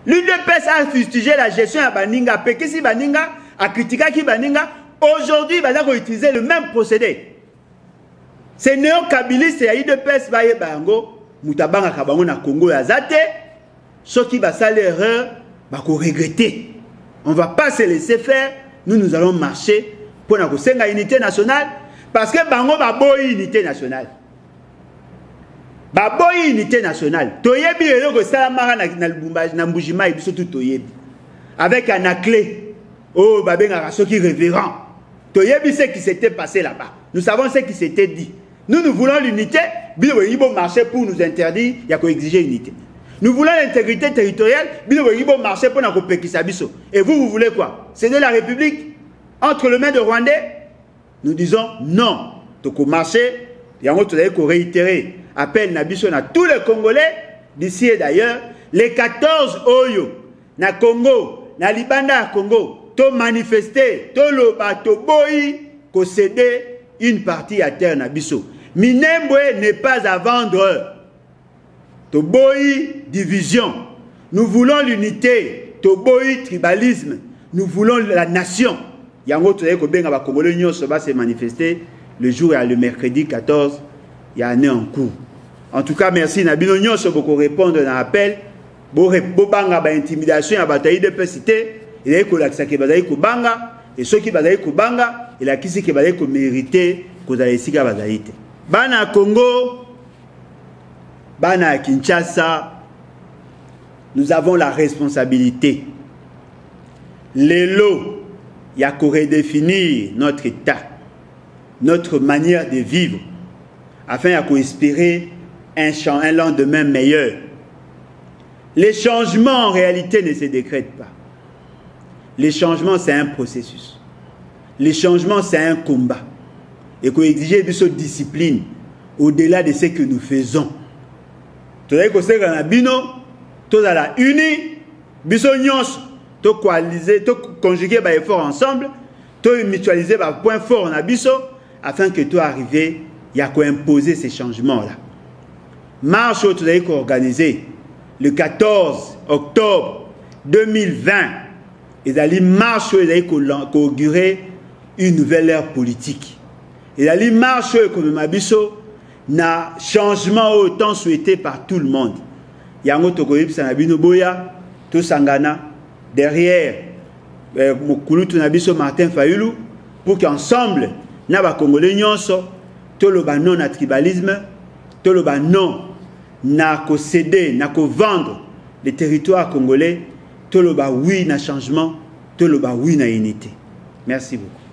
L'UDPS a fustigé la gestion à Baninga, Pekisi Baninga, a critiqué qui Baninga. Aujourd'hui, il va utiliser le même procédé. C'est néo-kabiliste et l'UDPS va y bango, Moutabanga Kabango na Congo ya Zate, ceux qui va faire l'erreur, va regretter. On ne va pas se laisser faire, nous allons marcher pour la unité nationale, parce que bango va boy unité nationale. Baboyi unité nationale. Toyebi eloko salamara na Lubumbashi na Mbujima et surtout Toyebi. Avec un clé. Oh babenga soki révérend. Toyebi ce qui s'était passé là-bas. Nous savons ce qui s'était dit. Nous voulons l'unité, bilo yibo marcher pour nous interdire, il y a qu'à exiger unité. Nous voulons l'intégrité territoriale, bilo yibo marcher pour nous pekisa biso. Et vous voulez quoi? C'est de la République entre les mains de Rwandais? Nous disons non. Toko marcher, il y a un autre qui réitérer. Appelle Nabiso à tous les Congolais d'ici et d'ailleurs, les 14 Oyo, na Congo, na Libanda Congo, to manifester, to loba, to boyi, ko céder une partie à terre Nabiso. Minembwe n'est pas à vendre. To boyi, division. Nous voulons l'unité, to boyi, tribalisme. Nous voulons la nation. Yango to yeko benga ba Congolais nyonso va se manifester le jour et le mercredi 14, il y a un an en cours. En tout cas, merci Nabino Nyonso pour répondre à l'appel. Bobanga ba intimidation à bataille de cité. Il a école ça qui bataille ko banga et ceux qui bataille ko banga, il a qui c'est qui bataille ko mériter ko za sika bataille. Bana Congo, bana Kinshasa, nous avons la responsabilité. L'élo, il y a qu'à redéfinir notre état, notre manière de vivre, afin d'espérer espérer un lendemain meilleur. Les changements en réalité ne se décrètent pas. Les changements c'est un processus. Les changements c'est un combat. Et qu'on exige de cette discipline au-delà de ce que nous faisons. Tout à la uni, biso nyonso, to coaliser, to conjuguer ba effort ensemble, to mutualiser ba point fort na biso afin que toi arriver, il y a qu'à imposer ces changements là. Marche où tu as organisé le 14 octobre 2020, ils allaient marche où ils allaient inaugurer une nouvelle ère politique. Ils allaient marche où comme Mabiso n'a changement autant souhaité par tout le monde. Yango Tokoyip Sanabino Boya, tout Sangana, derrière Mokulu Tunabiso Martin Fayulu, pour qu'ensemble, Naba Congolais Nyonso, tout le non à tribalisme, tout le non n'a qu'à céder, n'a qu'à vendre les territoires congolais, tout le oui n'a changement, tout le oui n'a unité. Merci beaucoup.